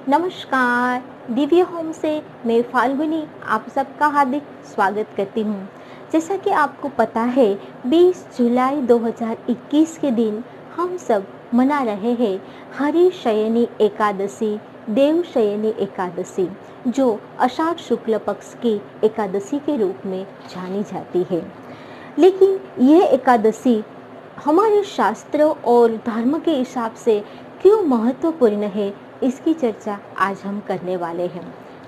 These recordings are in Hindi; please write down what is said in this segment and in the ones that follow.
नमस्कार, दिव्य होम से मैं फाल्गुनी आप सबका हार्दिक स्वागत करती हूँ। जैसा कि आपको पता है 20 जुलाई 2021 के दिन हम सब मना रहे हैं हरिशयनी एकादशी, देवशयनी एकादशी, जो आषाढ़ शुक्ल पक्ष की एकादशी के रूप में जानी जाती है। लेकिन यह एकादशी हमारे शास्त्रों और धर्म के हिसाब से क्यों महत्वपूर्ण है, इसकी चर्चा आज हम करने वाले हैं।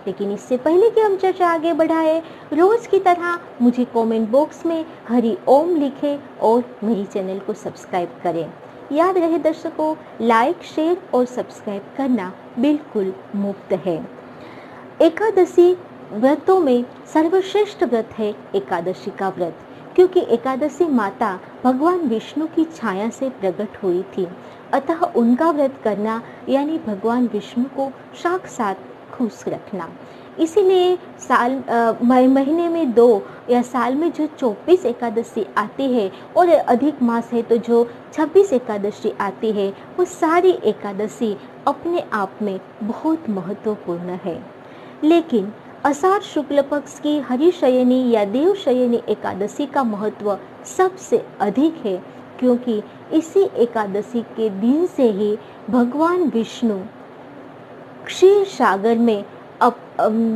लेकिन इससे पहले कि हम चर्चा आगे बढ़ाएं, रोज की तरह मुझे कमेंट बॉक्स में हरि ओम लिखें और मेरी चैनल को सब्सक्राइब करें। याद रहे दर्शकों, लाइक, शेयर और सब्सक्राइब करना बिल्कुल मुफ्त है। एकादशी व्रतों में सर्वश्रेष्ठ व्रत है एकादशी का व्रत, क्योंकि एकादशी माता भगवान विष्णु की छाया से प्रकट हुई थी। अतः उनका व्रत करना यानी भगवान विष्णु को साक्षात खुश रखना। इसीलिए महीने में 2 या साल में जो 24 एकादशी आती है और अधिक मास है तो जो 26 एकादशी आती है, वो सारी एकादशी अपने आप में बहुत महत्वपूर्ण है। लेकिन आषाढ़ शुक्ल पक्ष की हरिशयनी या देवशयनी एकादशी का महत्व सबसे अधिक है, क्योंकि इसी एकादशी के दिन से ही भगवान विष्णु क्षीर सागर में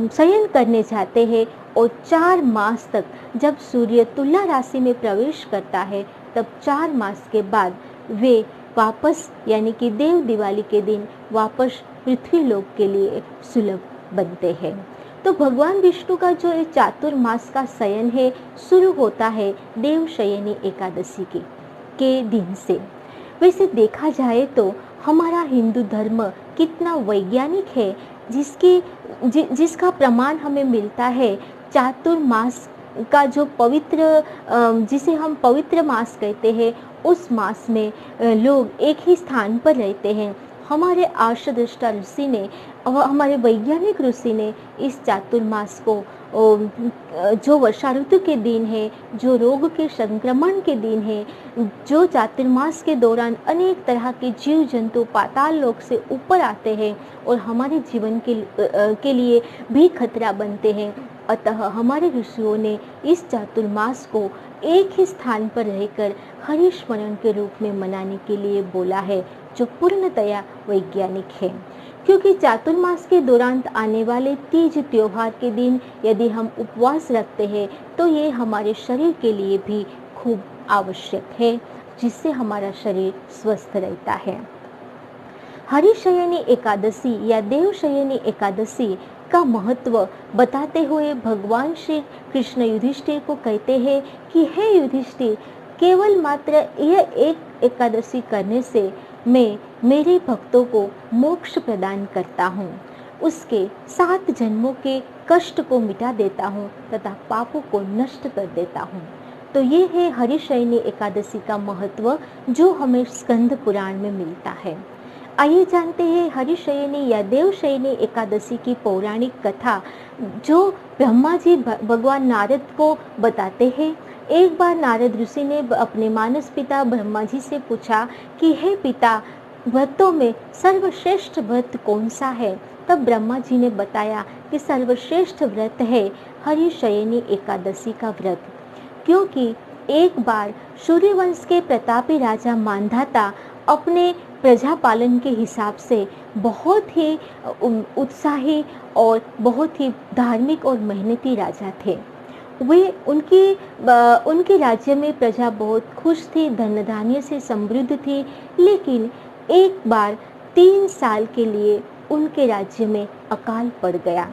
शयन करने जाते हैं और 4 मास तक, जब सूर्य तुला राशि में प्रवेश करता है तब 4 मास के बाद वे वापस यानी कि देव दिवाली के दिन वापस पृथ्वी लोक के लिए सुलभ बनते हैं। तो भगवान विष्णु का जो चातुर्मास का शयन है शुरू होता है देवशयनी एकादशी के दिन से। वैसे देखा जाए तो हमारा हिंदू धर्म कितना वैज्ञानिक है, जिसका प्रमाण हमें मिलता है चातुर्मास का जो पवित्र जिसे हम पवित्र मास कहते हैं, उस मास में लोग एक ही स्थान पर रहते हैं। हमारे आर्षदृष्टा ऋषि ने, हमारे वैज्ञानिक ऋषि ने इस चातुर्मास को जो वर्षा ऋतु के दिन है, जो रोग के संक्रमण के दिन है, जो चातुर्मास के दौरान अनेक तरह के जीव जंतु पाताल लोक से ऊपर आते हैं और हमारे जीवन के लिए भी खतरा बनते हैं, अतः हमारे ऋषियों ने इस चातुर्मास को एक ही स्थान पर रहकर हरिस्मरण के रूप में मनाने के लिए बोला है, जो पूर्णतया वैज्ञानिक है। क्योंकि चातुर्मास के दौरान आने वाले तीज त्योहार के दिन यदि हम उपवास रखते हैं तो ये हमारे शरीर के लिए भी खूब आवश्यक है, जिससे हमारा शरीर स्वस्थ रहता है। हरिशयनी एकादशी या देवशयनी एकादशी का महत्व बताते हुए भगवान श्री कृष्ण युधिष्ठिर को कहते हैं कि हे युधिष्ठिर, केवल मात्र यह एक एकादशी करने से मैं मेरे भक्तों को मोक्ष प्रदान करता हूँ, उसके 7 जन्मों के कष्ट को मिटा देता हूँ तथा पापों को नष्ट कर देता हूँ। तो ये है हरिशयनी एकादशी का महत्व, जो हमें स्कंद पुराण में मिलता है। आइए जानते हैं हरिशयनी या देवशयनी एकादशी की पौराणिक कथा, जो ब्रह्मा जी भगवान नारद को बताते हैं। एक बार नारद ऋषि ने अपने मानस पिता ब्रह्मा जी से पूछा कि हे पिता, व्रतों में सर्वश्रेष्ठ व्रत कौन सा है? तब ब्रह्मा जी ने बताया कि सर्वश्रेष्ठ व्रत है हरिशयनी एकादशी का व्रत, क्योंकि एक बार सूर्यवंश के प्रतापी राजा मांधाता अपने प्रजा पालन के हिसाब से बहुत ही उत्साही और बहुत ही धार्मिक और मेहनती राजा थे। वे उनके राज्य में प्रजा बहुत खुश थी, धन धान्य से समृद्ध थी। लेकिन एक बार 3 साल के लिए उनके राज्य में अकाल पड़ गया।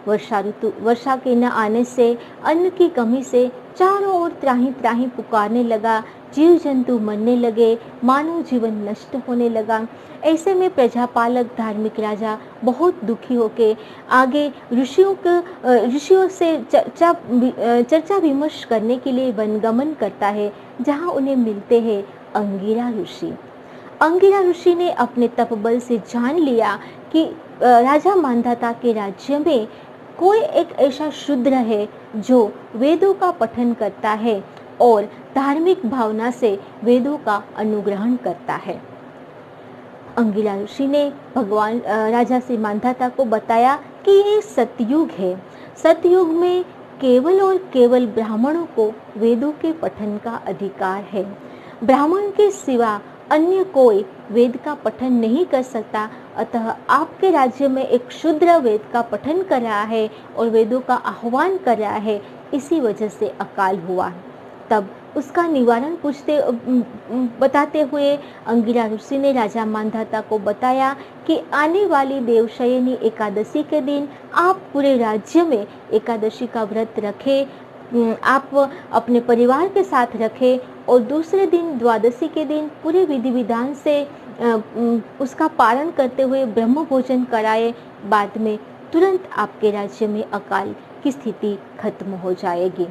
वर्षा के न आने से, अन्न की कमी से चारों ओर त्राही त्राही पुकारने लगा, जीव जंतु मरने लगे, मानव जीवन नष्ट होने लगा। ऐसे में प्रजापालक धार्मिक राजा बहुत दुखी होकर आगे ऋषियों से चर्चा विमर्श करने के लिए वनगमन करता है, जहाँ उन्हें मिलते हैं अंगिरा ऋषि। अंगिरा ऋषि ने अपने तपबल से जान लिया कि राजा मांधाता के राज्य में कोई एक ऐसा शूद्र है जो वेदों का पठन करता है और धार्मिक भावना से वेदों का अनुग्रहण करता है। अंगिरा ऋषि ने भगवान राजा श्री मांधाता को बताया कि ये सतयुग है। सतयुग में केवल और केवल ब्राह्मणों को वेदों के पठन का अधिकार है। ब्राह्मण के सिवा अन्य कोई वेद का पठन नहीं कर सकता। अतः आपके राज्य में एक शूद्र वेद का पठन कर रहा है और वेदों का आह्वान कर रहा है, इसी वजह से अकाल हुआ। तब उसका निवारण बताते हुए अंगिरा ऋषि ने राजा मांधाता को बताया कि आने वाली देवशयनी एकादशी के दिन आप पूरे राज्य में एकादशी का व्रत रखें, आप अपने परिवार के साथ रखें और दूसरे दिन द्वादशी के दिन पूरे विधि विधान से उसका पालन करते हुए ब्रह्म भोजन कराए। बाद में तुरंत आपके राज्य में अकाल की स्थिति खत्म हो जाएगी।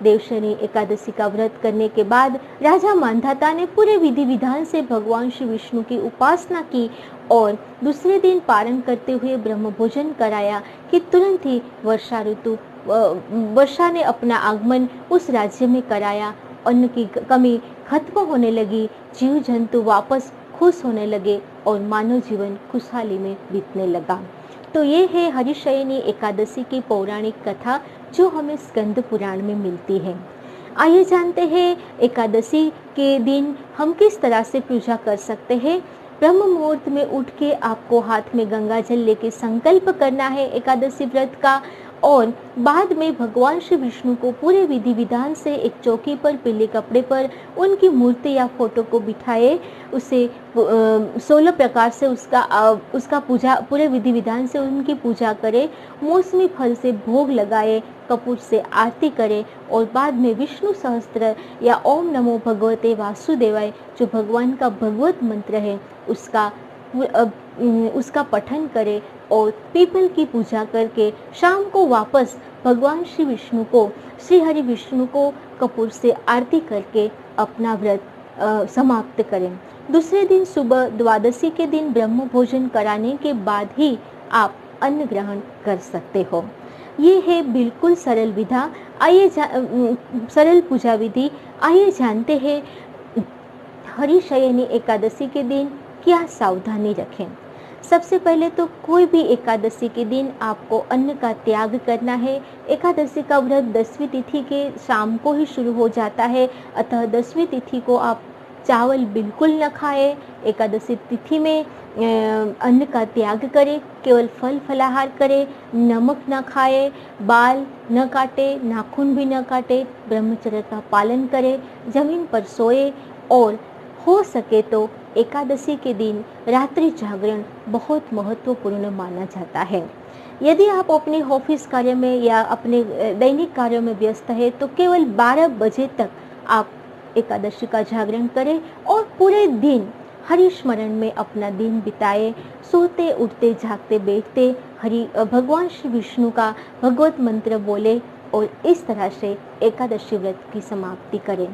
देवशयनी एकादशी का व्रत करने के बाद राजा मांधाता ने पूरे विधि विधान से भगवान श्री विष्णु की उपासना की और दूसरे दिन पारण करते हुए ब्रह्म भोजन कराया कि तुरंत ही वर्षा ने अपना आगमन उस राज्य में कराया। अन्न की कमी खत्म होने लगी, जीव जंतु वापस खुश होने लगे और मानव जीवन खुशहाली में बीतने लगा। तो ये है हरिशयनी एकादशी की पौराणिक कथा जो हमें स्कंद पुराण में मिलती है। आइए जानते हैं एकादशी के दिन हम किस तरह से पूजा कर सकते हैं। ब्रह्म मुहूर्त में उठ के आपको हाथ में गंगा जल लेके संकल्प करना है एकादशी व्रत का और बाद में भगवान श्री विष्णु को पूरे विधि विधान से एक चौकी पर पीले कपड़े पर उनकी मूर्ति या फोटो को बिठाए, उसे 16 प्रकार से उसका पूजा पूरे विधि विधान से उनकी पूजा करे, मौसमी फल से भोग लगाए, कपूर से आरती करे और बाद में विष्णु सहस्त्र या ओम नमो भगवते वासुदेवाय जो भगवान का भगवत मंत्र है उसका पठन करे और पीपल की पूजा करके शाम को वापस भगवान श्री विष्णु को श्री हरि विष्णु को कपूर से आरती करके अपना व्रत समाप्त करें। दूसरे दिन सुबह द्वादशी के दिन ब्रह्म भोजन कराने के बाद ही आप अन्न ग्रहण कर सकते हो। ये है बिल्कुल सरल विधा। सरल पूजा विधि। आइए जानते हैं हरिशयनी एकादशी के दिन क्या सावधानी रखें। सबसे पहले तो कोई भी एकादशी के दिन आपको अन्न का त्याग करना है। एकादशी का व्रत 10वीं तिथि के शाम को ही शुरू हो जाता है, अतः 10वीं तिथि को आप चावल बिल्कुल न खाएं। एकादशी तिथि में अन्न का त्याग करें, केवल फल फलाहार करें, नमक न खाएं, बाल न काटे, नाखून भी न काटे, ब्रह्मचर्य का पालन करें, जमीन पर सोए और हो सके तो एकादशी के दिन रात्रि जागरण बहुत महत्वपूर्ण माना जाता है। यदि आप अपने ऑफिस कार्य में या अपने दैनिक कार्यों में व्यस्त है तो केवल 12 बजे तक आप एकादशी का जागरण करें और पूरे दिन हरि स्मरण में अपना दिन बिताए। सोते उठते जागते बैठते भगवान श्री विष्णु का भगवत मंत्र बोले और इस तरह से एकादशी व्रत की समाप्ति करें।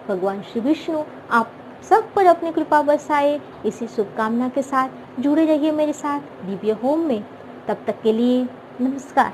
भगवान श्री विष्णु आप सब पर अपनी कृपा बरसाए। इसी शुभकामना के साथ जुड़े रहिए मेरे साथ दिव्य होम में। तब तक के लिए नमस्कार।